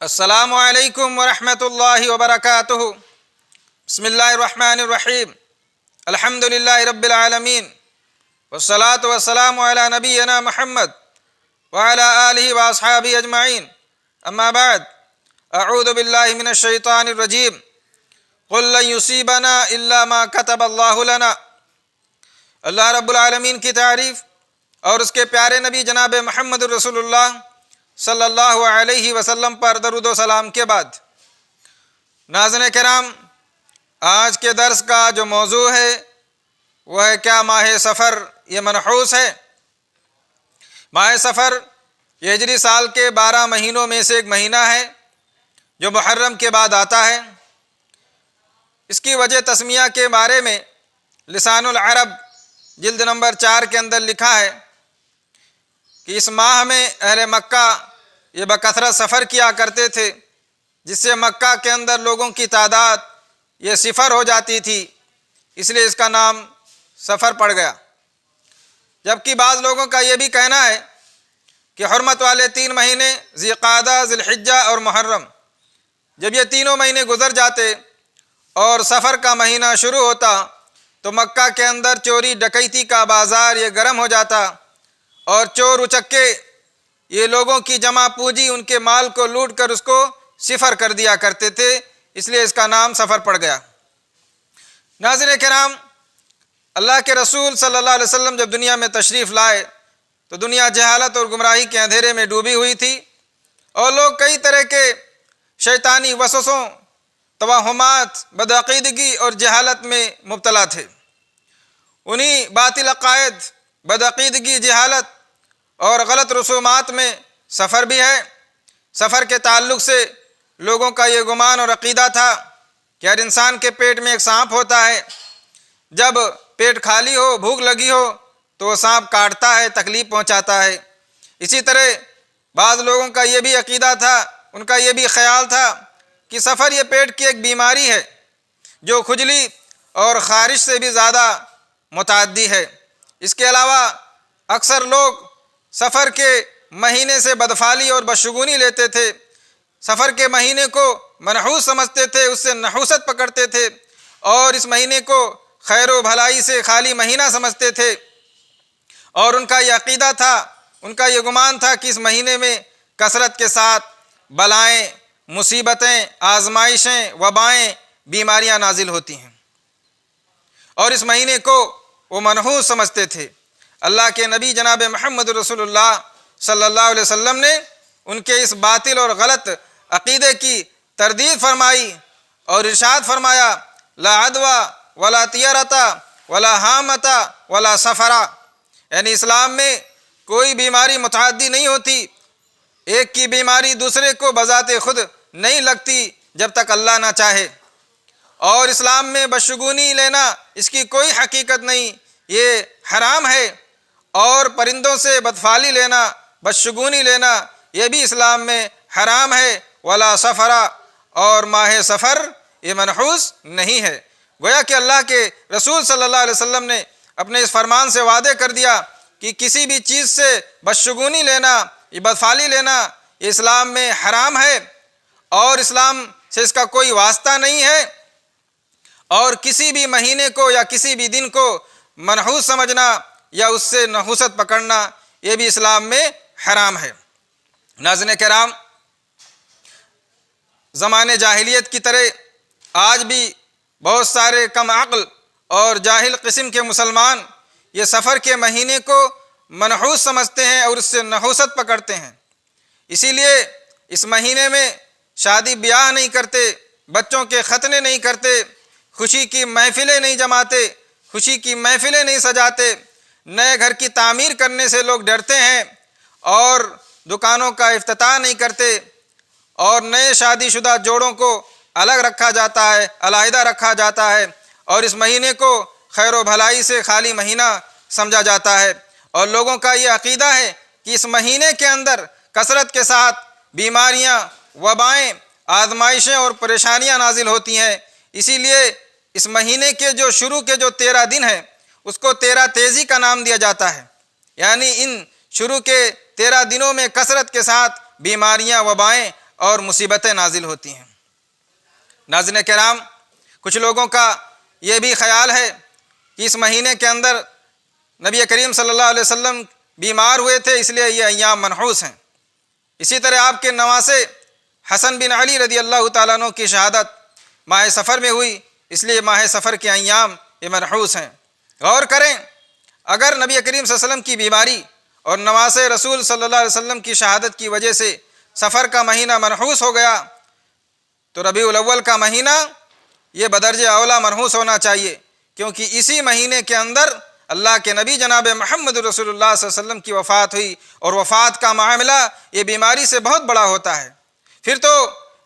السلام علیکم ورحمۃ اللہ وبرکاتہ۔ بسم اللہ الرحمن الرحیم۔ الحمد للہ رب العالمین، والصلاة والسلام علی نبینا محمد وعلی آلہ واصحابہ اجمعین، اما بعد، اعوذ باللہ من الشیطان الرجیم۔ قل لن یصیبنا الا ما کتب اللہ لنا۔ اللہ رب العالمین کی تعریف اور اس کے پیارے نبی جناب محمد رسول اللہ صلی اللہ علیہ وسلم پر درود و سلام کے بعد، ناظرین کرام، آج کے درس کا جو موضوع ہے وہ ہے کیا ماہ سفر یہ منحوس ہے؟ ماہ سفر یہ ہجری سال کے 12 مہینوں میں سے ایک مہینہ ہے جو محرم کے بعد آتا ہے۔ اس کی وجہ تسمیہ کے بارے میں لسان العرب جلد نمبر 4 کے اندر لکھا ہے کہ اس ماہ میں اہل مکہ یہ بکثرت سفر کیا کرتے تھے، جس سے مکہ کے اندر لوگوں کی تعداد یہ صفر ہو جاتی تھی، اس لیے اس کا نام سفر پڑ گیا۔ جبکہ بعض لوگوں کا یہ بھی کہنا ہے کہ حرمت والے 3 مہینے ذی قعدہ، ذی الحجہ اور محرم، جب یہ تینوں مہینے گزر جاتے اور سفر کا مہینہ شروع ہوتا تو مکہ کے اندر چوری ڈکیتی کا بازار یہ گرم ہو جاتا اور چور اچکے یہ لوگوں کی جمع پونجی ان کے مال کو لوٹ کر اس کو صفر کر دیا کرتے تھے، اس لیے اس کا نام سفر پڑ گیا۔ ناظرین کرام، اللہ کے رسول صلی اللہ علیہ وسلم جب دنیا میں تشریف لائے تو دنیا جہالت اور گمراہی کے اندھیرے میں ڈوبی ہوئی تھی اور لوگ کئی طرح کے شیطانی وسوسوں، توہمات، بدعقیدگی اور جہالت میں مبتلا تھے۔ انہی باطل عقائد، بدعقیدگی، جہالت اور غلط رسومات میں سفر بھی ہے۔ سفر کے تعلق سے لوگوں کا یہ گمان اور عقیدہ تھا کہ ہر انسان کے پیٹ میں ایک سانپ ہوتا ہے، جب پیٹ خالی ہو، بھوک لگی ہو تو وہ سانپ کاٹتا ہے، تکلیف پہنچاتا ہے۔ اسی طرح بعض لوگوں کا یہ بھی عقیدہ تھا، ان کا یہ بھی خیال تھا کہ سفر یہ پیٹ کی ایک بیماری ہے جو کھجلی اور خارش سے بھی زیادہ متعدی ہے۔ اس کے علاوہ اکثر لوگ سفر کے مہینے سے بدفعلی اور بدشگونی لیتے تھے، سفر کے مہینے کو منحوس سمجھتے تھے، اس سے نحوست پکڑتے تھے اور اس مہینے کو خیر و بھلائی سے خالی مہینہ سمجھتے تھے، اور ان کا یہ عقیدہ تھا، ان کا یہ گمان تھا کہ اس مہینے میں کثرت کے ساتھ بلائیں، مصیبتیں، آزمائشیں، وبائیں، بیماریاں نازل ہوتی ہیں، اور اس مہینے کو وہ منحوس سمجھتے تھے۔ اللہ کے نبی جناب محمد رسول اللہ صلی اللہ علیہ وسلم نے ان کے اس باطل اور غلط عقیدے کی تردید فرمائی اور ارشاد فرمایا، لا عدوى ولا طیرۃ ولا حامۃ ولا سفرا، یعنی اسلام میں کوئی بیماری متعدی نہیں ہوتی، ایک کی بیماری دوسرے کو بذات خود نہیں لگتی جب تک اللہ نہ چاہے، اور اسلام میں بدشگونی لینا اس کی کوئی حقیقت نہیں، یہ حرام ہے، اور پرندوں سے بدفعلی لینا، بدشگونی لینا یہ بھی اسلام میں حرام ہے، ولا سفرا، اور ماہ سفر یہ منحوس نہیں ہے۔ گویا کہ اللہ کے رسول صلی اللہ علیہ وسلم نے اپنے اس فرمان سے وعدے کر دیا کہ کسی بھی چیز سے بدشگونی لینا، یہ بدفعلی لینا یہ اسلام میں حرام ہے، اور اسلام سے اس کا کوئی واسطہ نہیں ہے، اور کسی بھی مہینے کو یا کسی بھی دن کو منحوس سمجھنا یا اس سے نحوست پکڑنا یہ بھی اسلام میں حرام ہے۔ ناظرین کرام، زمانے جاہلیت کی طرح آج بھی بہت سارے کم عقل اور جاہل قسم کے مسلمان یہ سفر کے مہینے کو منحوس سمجھتے ہیں اور اس سے نحوست پکڑتے ہیں، اسی لیے اس مہینے میں شادی بیاہ نہیں کرتے، بچوں کے ختنے نہیں کرتے، خوشی کی محفلیں نہیں جماتے، خوشی کی محفلیں نہیں سجاتے، نئے گھر کی تعمیر کرنے سے لوگ ڈرتے ہیں اور دکانوں کا افتتاح نہیں کرتے، اور نئے شادی شدہ جوڑوں کو الگ رکھا جاتا ہے، علیحدہ رکھا جاتا ہے، اور اس مہینے کو خیر و بھلائی سے خالی مہینہ سمجھا جاتا ہے، اور لوگوں کا یہ عقیدہ ہے کہ اس مہینے کے اندر کثرت کے ساتھ بیماریاں، وبائیں، آزمائشیں اور پریشانیاں نازل ہوتی ہیں، اسی لیے اس مہینے کے جو شروع کے جو 13 دن ہیں اس کو 13 تیزی کا نام دیا جاتا ہے، یعنی ان شروع کے 13 دنوں میں کثرت کے ساتھ بیماریاں، وبائیں، اور مصیبتیں نازل ہوتی ہیں۔ ناظرین کرام، کچھ لوگوں کا یہ بھی خیال ہے کہ اس مہینے کے اندر نبی کریم صلی اللہ علیہ وسلم بیمار ہوئے تھے، اس لیے یہ ایام منحوس ہیں۔ اسی طرح آپ کے نواسے حسن بن علی رضی اللہ تعالیٰ عنہ کی شہادت ماہ سفر میں ہوئی، اس لیے ماہ سفر کے ایام یہ منحوس ہیں۔ غور کریں، اگر نبی کریم صلی اللہ علیہ وسلم کی بیماری اور نواسے رسول صلی اللہ علیہ وسلم کی شہادت کی وجہ سے سفر کا مہینہ منحوس ہو گیا تو ربیع الاول کا مہینہ یہ بدرجہ اولا منحوس ہونا چاہیے، کیونکہ اسی مہینے کے اندر اللہ کے نبی جناب محمد رسول اللہ صلی اللہ علیہ وسلم کی وفات ہوئی، اور وفات کا معاملہ یہ بیماری سے بہت بڑا ہوتا ہے۔ پھر تو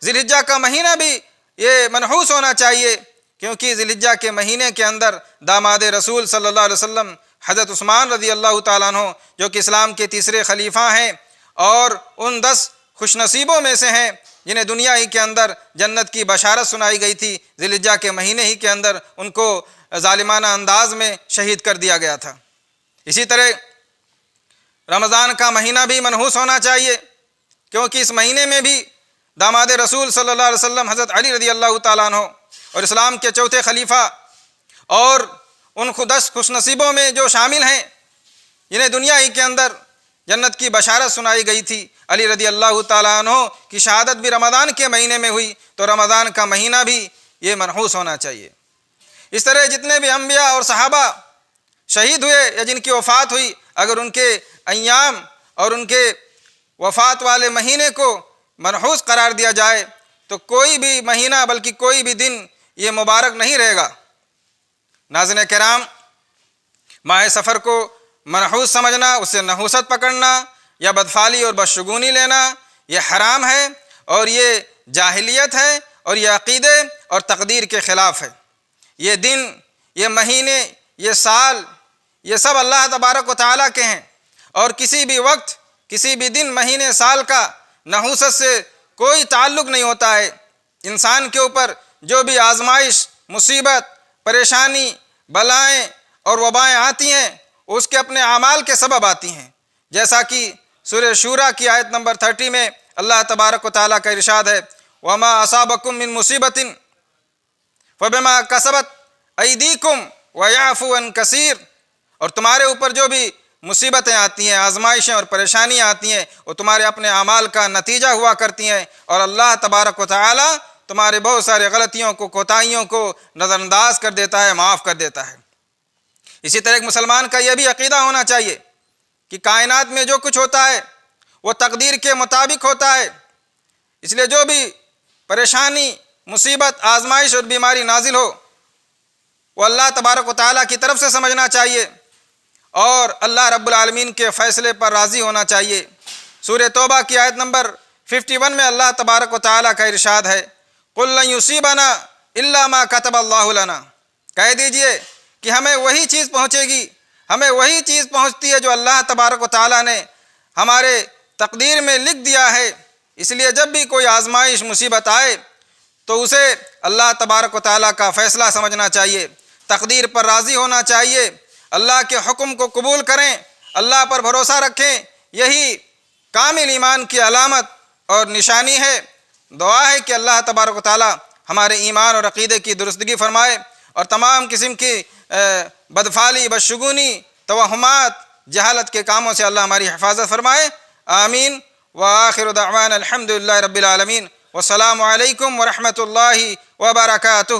ذی الحجہ کا مہینہ بھی یہ منحوس ہونا چاہیے، کیونکہ ذی الحجہ کے مہینے کے اندر داماد رسول صلی اللہ علیہ وسلم حضرت عثمان رضی اللہ تعالیٰ عنہ، جو کہ اسلام کے تیسرے خلیفہ ہیں اور ان 10 خوش نصیبوں میں سے ہیں جنہیں دنیا ہی کے اندر جنت کی بشارت سنائی گئی تھی، ذی الحجہ کے مہینے ہی کے اندر ان کو ظالمانہ انداز میں شہید کر دیا گیا تھا۔ اسی طرح رمضان کا مہینہ بھی منحوس ہونا چاہیے، کیونکہ اس مہینے میں بھی داماد رسول صلی اللہ علیہ وسلم حضرت علی رضی اللہ تعالیٰ عنہ اور اسلام کے چوتھے خلیفہ اور ان 10 خوش نصیبوں میں جو شامل ہیں جنہیں دنیا ہی کے اندر جنت کی بشارت سنائی گئی تھی، علی رضی اللہ تعالیٰ عنہ کی شہادت بھی رمضان کے مہینے میں ہوئی، تو رمضان کا مہینہ بھی یہ منحوس ہونا چاہیے۔ اس طرح جتنے بھی انبیاء اور صحابہ شہید ہوئے یا جن کی وفات ہوئی، اگر ان کے ایام اور ان کے وفات والے مہینے کو منحوس قرار دیا جائے تو کوئی بھی مہینہ بلکہ کوئی بھی دن یہ مبارک نہیں رہے گا۔ ناظرین کرام، ماہ سفر کو منحوس سمجھنا، اسے نحوست پکڑنا یا بدفعلی اور بدشگونی لینا یہ حرام ہے، اور یہ جاہلیت ہے، اور یہ عقیدے اور تقدیر کے خلاف ہے۔ یہ دن، یہ مہینے، یہ سال، یہ سب اللہ تبارک و تعالیٰ کے ہیں، اور کسی بھی وقت، کسی بھی دن، مہینے، سال کا نحوست سے کوئی تعلق نہیں ہوتا ہے۔ انسان کے اوپر جو بھی آزمائش، مصیبت، پریشانی، بلائیں اور وبائیں آتی ہیں اس کے اپنے اعمال کے سبب آتی ہیں، جیسا کہ سورہ شورى کی آیت نمبر 30 میں اللہ تبارک و تعالیٰ کا ارشاد ہے، وَمَا أَصَابَكُم مِّن مُّصِيبَةٍ فَبِمَا كَسَبَتْ أَيْدِيكُمْ وَيَعْفُو عَن كَثِيرٍ، اور تمہارے اوپر جو بھی مصیبتیں آتی ہیں، آزمائشیں اور پریشانیاں آتی ہیں، وہ تمہارے اپنے اعمال کا نتیجہ ہوا کرتی ہیں، اور اللہ تبارک و تعالیٰ تمہارے بہت سارے غلطیوں کو، کوتاہیوں کو نظر انداز کر دیتا ہے، معاف کر دیتا ہے۔ اسی طرح ایک مسلمان کا یہ بھی عقیدہ ہونا چاہیے کہ کائنات میں جو کچھ ہوتا ہے وہ تقدیر کے مطابق ہوتا ہے، اس لیے جو بھی پریشانی، مصیبت، آزمائش اور بیماری نازل ہو وہ اللہ تبارک و تعالیٰ کی طرف سے سمجھنا چاہیے، اور اللہ رب العالمین کے فیصلے پر راضی ہونا چاہیے۔ سورہ توبہ کی آیت نمبر 51 میں اللہ تبارک و تعالیٰ کا ارشاد ہے، قُلْ لَن يُصِيبَنَا إِلَّا مَا كَتَبَ اللَّهُ لَنَا، کہہ دیجئے کہ ہمیں وہی چیز پہنچے گی، ہمیں وہی چیز پہنچتی ہے جو اللہ تبارک و تعالیٰ نے ہمارے تقدیر میں لکھ دیا ہے۔ اس لیے جب بھی کوئی آزمائش، مصیبت آئے تو اسے اللہ تبارک و تعالیٰ کا فیصلہ سمجھنا چاہیے، تقدیر پر راضی ہونا چاہیے، اللہ کے حکم کو قبول کریں، اللہ پر بھروسہ رکھیں، یہی کامل ایمان کی علامت اور نشانی ہے۔ دعا ہے کہ اللہ تبارک و تعالیٰ ہمارے ایمان اور عقیدے کی درستگی فرمائے، اور تمام قسم کی بدفعلی، بدشگونی، توہمات، جہالت کے کاموں سے اللہ ہماری حفاظت فرمائے، آمین۔ وآخر دعوانا الحمد للہ رب العالمین، والسلام علیکم ورحمۃ اللہ وبرکاتہ۔